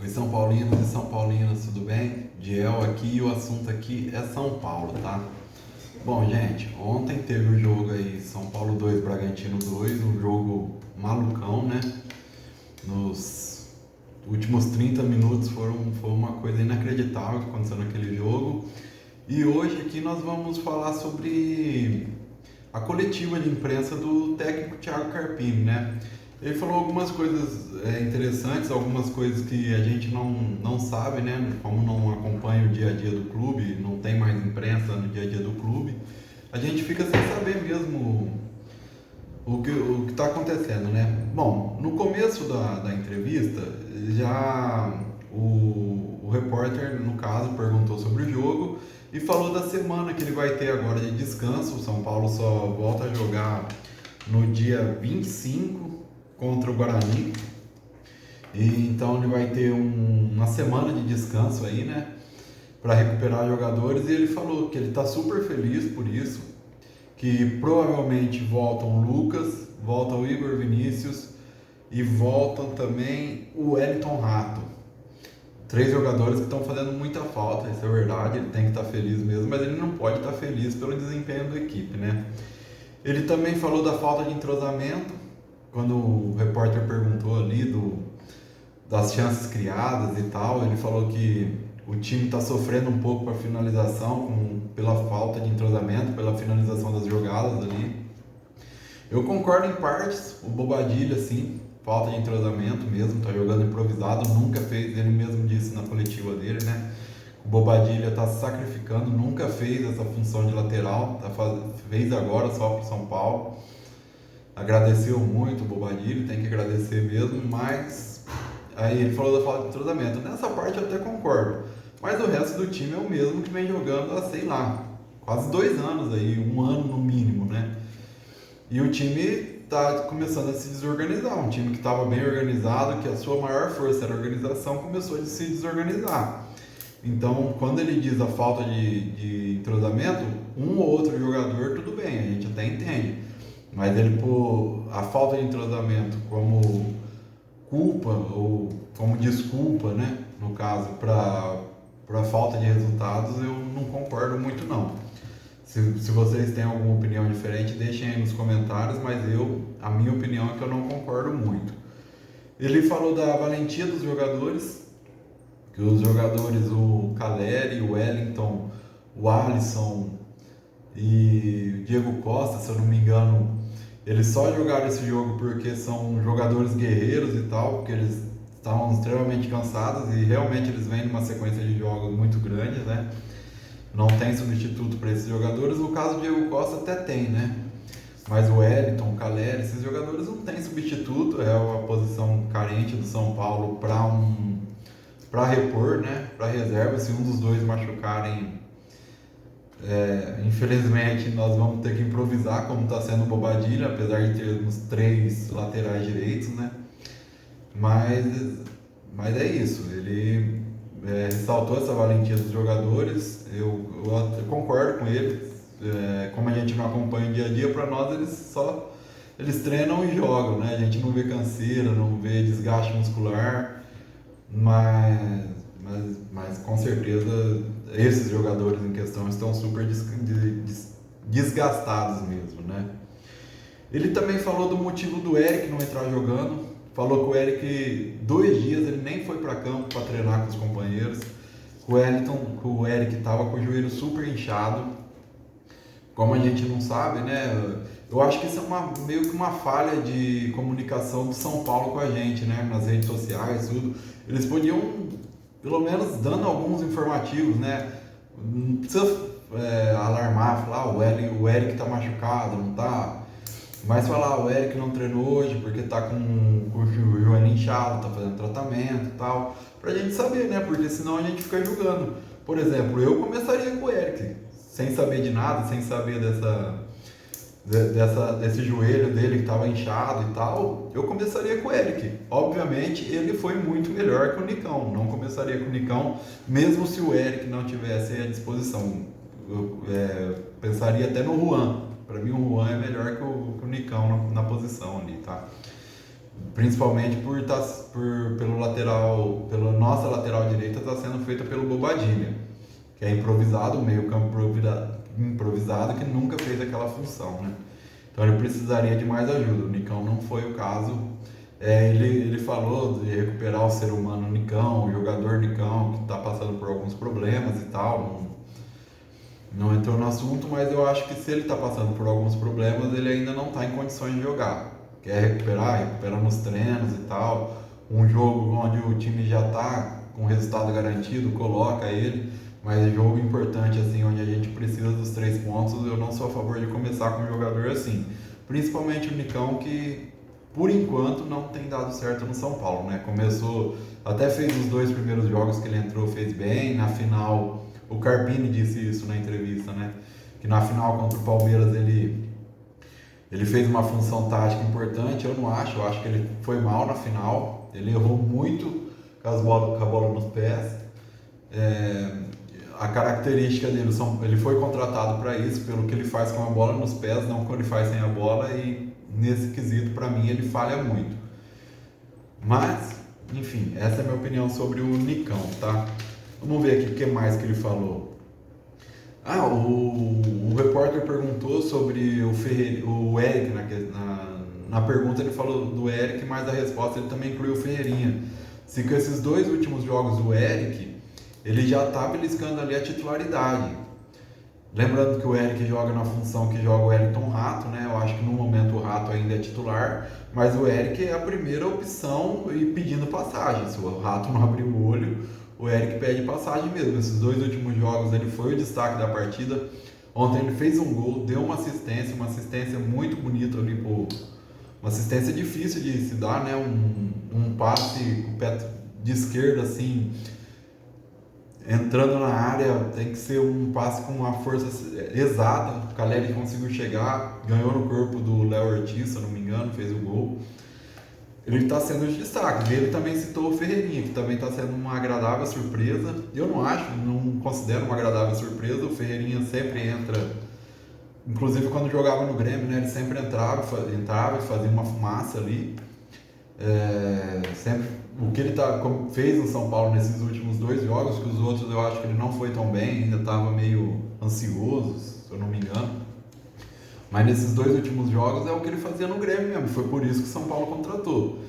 Oi, São Paulinos e São Paulinas, tudo bem? Diel aqui e o assunto aqui é São Paulo, tá? Bom, gente, ontem teve o jogo aí, São Paulo 2, Bragantino 2, um jogo malucão, né? Nos últimos 30 minutos foi uma coisa inacreditável que aconteceu naquele jogo. E hoje aqui nós vamos falar sobre a coletiva de imprensa do técnico Thiago Carpini, né? Ele falou algumas coisas interessantes, algumas coisas que a gente não sabe, né? Como não acompanha o dia a dia do clube, não tem mais imprensa no dia a dia do clube, a gente fica sem saber mesmo o que está acontecendo, né? Bom, no começo da entrevista, já o repórter, no caso, perguntou sobre o jogo e falou da semana que ele vai ter agora de descanso. O São Paulo só volta a jogar no dia 25 contra o Guarani. E então ele vai ter uma semana de descanso aí, né? Para recuperar jogadores. E ele falou que ele está super feliz por isso, que provavelmente voltam o Lucas, volta o Igor Vinícius e voltam também o Wellington Rato. 3 jogadores que estão fazendo muita falta, isso é verdade, ele tem que estar feliz mesmo, mas ele não pode estar feliz pelo desempenho da equipe, né? Ele também falou da falta de entrosamento, quando o repórter perguntou ali das chances criadas e tal, ele falou que o time está sofrendo um pouco para finalização, pela falta de entrosamento, pela finalização das jogadas ali. Eu concordo em partes, o Bobadilha, sim, falta de entrosamento mesmo, tá jogando improvisado, nunca fez, ele mesmo disse na coletiva dele, né? O Bobadilha tá se sacrificando, nunca fez essa função de lateral, fez agora só pro São Paulo. Agradeceu muito o Bobadilha, tem que agradecer mesmo, mas aí ele falou da falta de entrosamento. Nessa parte eu até concordo, mas o resto do time é o mesmo que vem jogando há, sei lá, quase 2 anos aí, 1 ano no mínimo, né? E o time está começando a se desorganizar. Um time que estava bem organizado, que a sua maior força era a organização, começou a se desorganizar. Então, quando ele diz a falta de entrosamento, um ou outro jogador, tudo bem, a gente até entende. Mas ele pôr a falta de entrosamento como culpa ou como desculpa, né, no caso, para a falta de resultados, eu não concordo muito não. Se vocês têm alguma opinião diferente, deixem aí nos comentários, mas a minha opinião é que eu não concordo muito. Ele falou da valentia dos jogadores, que os jogadores, o Caleri, o Wellington, o Alisson e o Diego Costa, se eu não me engano, eles só jogaram esse jogo porque são jogadores guerreiros e tal, porque eles estavam extremamente cansados e realmente eles vêm numa sequência de jogos muito grande, né? Não tem substituto para esses jogadores. No caso do Diego Costa até tem, né? Mas o Wellington, o Caleri, esses jogadores não tem substituto. É a posição carente do São Paulo para repor, né? Para reserva. Se um dos dois machucarem, infelizmente nós vamos ter que improvisar, como está sendo o Bobadilha, apesar de termos 3 laterais direitos, né? Mas é isso. Ele ressaltou essa valentia dos jogadores. Eu concordo com ele. Como a gente não acompanha o dia a dia, para nós eles treinam e jogam, né? A gente não vê canseira, não vê desgaste muscular, mas com certeza esses jogadores em questão estão super desgastados mesmo, né? Ele também falou do motivo do Eric não entrar jogando. Falou que o Eric, 2 dias, ele nem foi para campo para treinar com os companheiros. Que o Eric estava com o joelho super inchado. Como a gente não sabe, né? Eu acho que isso é meio que uma falha de comunicação do São Paulo com a gente, né? Nas redes sociais, tudo. Eles podiam, pelo menos, dando alguns informativos, né? Não precisa alarmar, falar, o Eric está machucado, não está. Mas falar, o Eric não treinou hoje porque tá com o joelho inchado, tá fazendo tratamento e tal, pra gente saber, né? Porque senão a gente fica julgando. Por exemplo, eu começaria com o Eric, sem saber de nada, sem saber desse joelho dele que tava inchado e tal, eu começaria com o Eric. Obviamente, ele foi muito melhor que o Nicão, não começaria com o Nicão, mesmo se o Eric não tivesse à disposição. Eu pensaria até no Juan. Para mim o Juan é melhor que o Nicão na posição ali, tá? Principalmente pelo lateral, pela nossa lateral direita está sendo feita pelo Bobadilha, que é improvisado, um meio campo improvisado que nunca fez aquela função, né? Então ele precisaria de mais ajuda. O Nicão não foi o caso. Ele falou de recuperar o ser humano Nicão, o jogador Nicão, que está passando por alguns problemas e tal. Não entrou no assunto, mas eu acho que se ele está passando por alguns problemas, ele ainda não está em condições de jogar. Quer recupera nos treinos e tal. Um jogo onde o time já está com resultado garantido, coloca ele. Mas jogo importante, assim, onde a gente precisa dos 3 pontos, eu não sou a favor de começar com um jogador assim. Principalmente o Nicão, que por enquanto não tem dado certo no São Paulo, né? Começou, até fez os 2 primeiros jogos que ele entrou, fez bem. Na final, o Carpini disse isso na entrevista, né? Que na final contra o Palmeiras ele fez uma função tática importante. Eu não acho, eu acho que ele foi mal na final. Ele errou muito com a bola nos pés. A característica dele, ele foi contratado para isso, pelo que ele faz com a bola nos pés, não quando ele faz sem a bola, e nesse quesito, para mim, ele falha muito. Mas, enfim, essa é a minha opinião sobre o Nicão, tá? Vamos ver aqui o que mais que ele falou. O repórter perguntou sobre o Eric, na pergunta ele falou do Eric, mas a resposta ele também incluiu o Ferreirinha. Se com esses 2 últimos jogos do Eric, ele já está beliscando ali a titularidade. Lembrando que o Eric joga na função que joga o Wellington Rato, né? Eu acho que no momento o Rato ainda é titular, mas o Eric é a primeira opção e pedindo passagem. Se o Rato não abrir o olho, o Eric pede passagem mesmo. Esses 2 últimos jogos ele foi o destaque da partida. Ontem ele fez um gol, deu uma assistência muito bonita ali, uma assistência difícil de se dar, né? Um passe com o pé de esquerda, assim, entrando na área, tem que ser um passe com uma força exata. O Caleri conseguiu chegar, ganhou no corpo do Léo Ortiz, se eu não me engano, fez o gol. Ele está sendo de destaque. Ele também citou o Ferreirinha, que também está sendo uma agradável surpresa. Eu não considero uma agradável surpresa. O Ferreirinha sempre entra, inclusive quando jogava no Grêmio, né, ele sempre entrava e fazia uma fumaça ali. Sempre o que ele fez no São Paulo nesses últimos 2 jogos, que os outros eu acho que ele não foi tão bem, ainda estava meio ansioso, se eu não me engano. Mas nesses 2 últimos jogos é o que ele fazia no Grêmio mesmo, foi por isso que o São Paulo contratou.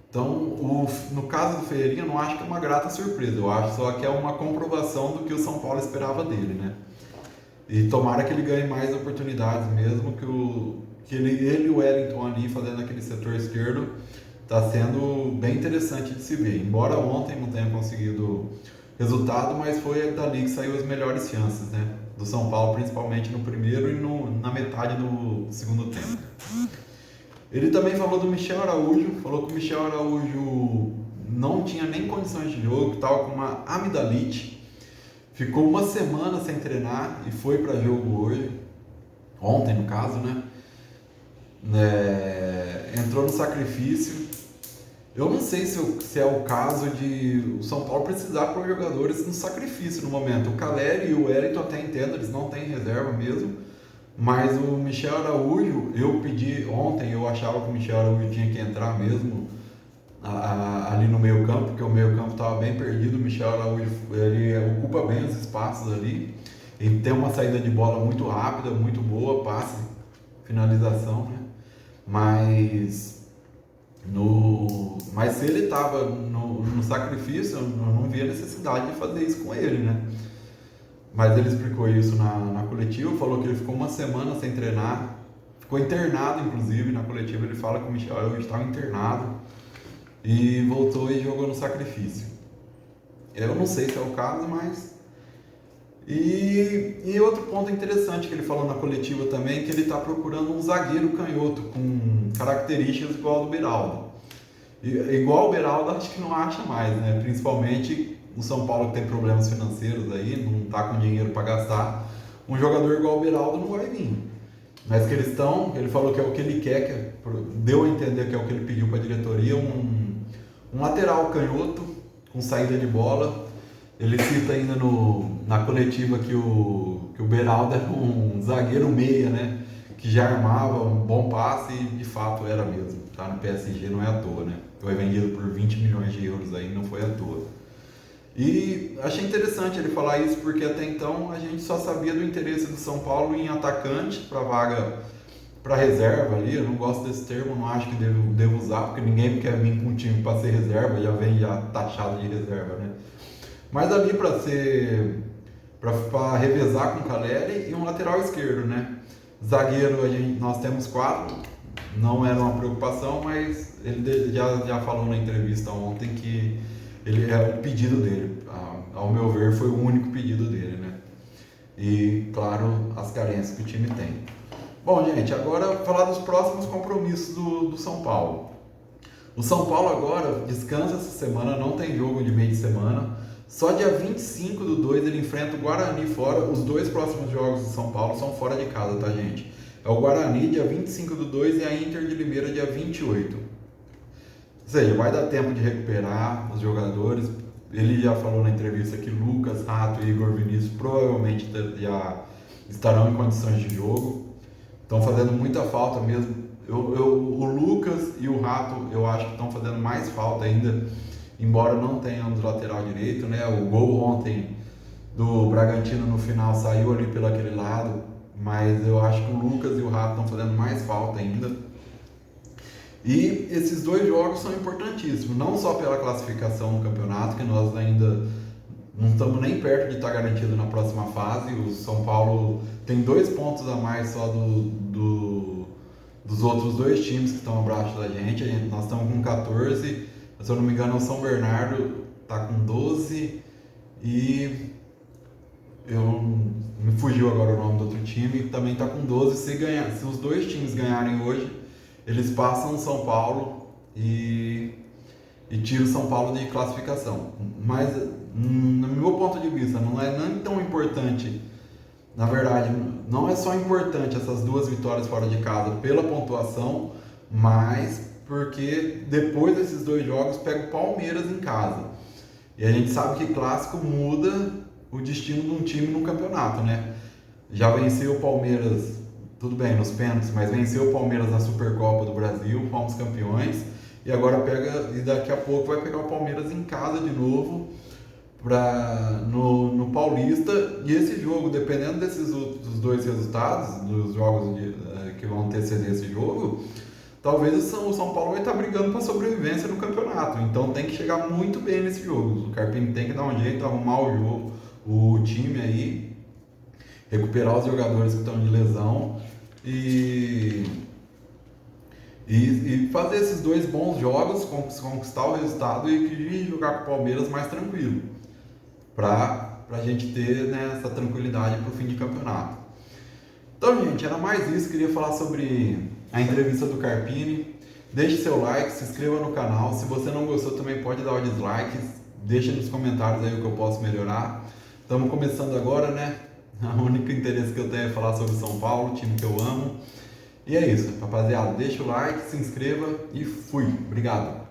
Então, no caso do Ferreirinha, eu não acho que é uma grata surpresa, eu acho só que é uma comprovação do que o São Paulo esperava dele, né? E tomara que ele ganhe mais oportunidades mesmo, que ele e o Wellington ali fazendo aquele setor esquerdo, está sendo bem interessante de se ver. Embora ontem não tenha conseguido resultado, mas foi dali que saiu as melhores chances, né? Do São Paulo, principalmente no primeiro e na metade do segundo tempo. Ele também falou do Michel Araújo, falou que o Michel Araújo não tinha nem condições de jogo, estava com uma amidalite, ficou uma semana sem treinar e foi para jogo hoje, ontem no caso, né? Entrou no sacrifício. Eu não sei se é o caso de o São Paulo precisar pôr jogadores no sacrifício no momento. O Caleri e o Wellington até entendo, eles não têm reserva mesmo, mas o Michel Araújo, eu pedi ontem, eu achava que o Michel Araújo tinha que entrar mesmo ali no meio campo, porque o meio campo estava bem perdido. O Michel Araújo, ele ocupa bem os espaços ali, ele tem uma saída de bola muito rápida, muito boa, passe, finalização, né? Mas se ele estava no sacrifício, eu não via necessidade de fazer isso com ele, né? Mas ele explicou isso na coletiva, falou que ele ficou uma semana sem treinar, ficou internado, inclusive. Na coletiva ele fala que o Michel Araújo estava internado e voltou e jogou no sacrifício. Eu não sei se é o caso, mas... E outro ponto interessante que ele falou na coletiva também, que ele está procurando um zagueiro canhoto com características igual ao do Beraldo. Igual o Beraldo, acho que não acha mais, né? Principalmente o São Paulo, que tem problemas financeiros aí, não está com dinheiro para gastar. Um jogador igual o Beraldo não vai vir. Mas que ele falou que é o que ele quer, deu a entender que é o que ele pediu para a diretoria, um lateral canhoto com saída de bola. Ele cita ainda na coletiva que o Beraldo era um zagueiro meia, né? Que já armava um bom passe e de fato era mesmo. Tá no PSG, não é à toa, né? Foi vendido por 20 milhões de euros aí, não foi à toa. E achei interessante ele falar isso, porque até então a gente só sabia do interesse do São Paulo em atacante para vaga, para reserva ali. Eu não gosto desse termo, não acho que devo usar, porque ninguém quer vir com um time para ser reserva, já vem já taxado de reserva, né? Mas ali para ser, para revezar com o Caleri e um lateral esquerdo, né? Zagueiro nós temos 4, não era uma preocupação, mas ele já falou na entrevista ontem que ele é o pedido dele. Ao meu ver, foi o único pedido dele, né? E, claro, as carências que o time tem. Bom, gente, agora falar dos próximos compromissos do São Paulo. O São Paulo agora descansa essa semana, não tem jogo de meio de semana. Só dia 25/2 ele enfrenta o Guarani fora. Os 2 próximos jogos do São Paulo são fora de casa, tá, gente? É o Guarani dia 25/2 e a Inter de Limeira dia 28. Ou seja, vai dar tempo de recuperar os jogadores. Ele já falou na entrevista que Lucas, Rato e Igor Vinícius provavelmente já estarão em condições de jogo. Estão fazendo muita falta mesmo. O Lucas e o Rato eu acho que estão fazendo mais falta ainda, embora não tenhamos lateral direito, né? O gol ontem do Bragantino no final saiu ali pelo aquele lado, mas eu acho que o Lucas e o Rato estão fazendo mais falta ainda. E esses 2 jogos são importantíssimos, não só pela classificação no campeonato, que nós ainda não estamos nem perto de estar garantido na próxima fase. O São Paulo tem 2 pontos a mais só dos outros 2 times que estão abaixo da gente. Nós estamos com 14, se eu não me engano o São Bernardo está com 12 e me fugiu agora o nome do outro time, que também está com 12. Se os 2 times ganharem hoje, eles passam o São Paulo e tiram o São Paulo de classificação. Mas, no meu ponto de vista, não é nem tão importante. Na verdade, não é só importante essas 2 vitórias fora de casa pela pontuação, mas porque depois desses 2 jogos pega o Palmeiras em casa. E a gente sabe que clássico muda o destino de um time no campeonato, né? Já venceu o Palmeiras, tudo bem, nos pênaltis, mas venceu o Palmeiras na Supercopa do Brasil, fomos campeões, e daqui a pouco vai pegar o Palmeiras em casa de novo no Paulista. E esse jogo, dependendo desses outros 2 resultados, dos jogos que vão anteceder esse jogo, talvez o São Paulo vai estar brigando para sobrevivência no campeonato. Então tem que chegar muito bem nesse jogo. O Carpini tem que dar um jeito, arrumar o jogo, o time aí, recuperar os jogadores que estão de lesão e fazer esses 2 bons jogos, conquistar o resultado e jogar com o Palmeiras mais tranquilo, para a gente ter, né, essa tranquilidade para o fim de campeonato. Então, gente, era mais isso. Queria falar sobre a entrevista do Carpini. Deixe seu like, se inscreva no canal. Se você não gostou, também pode dar o dislike. Deixa nos comentários aí o que eu posso melhorar. Estamos começando agora, né? O único interesse que eu tenho é falar sobre São Paulo, time que eu amo. E é isso, rapaziada. Deixa o like, se inscreva e fui. Obrigado.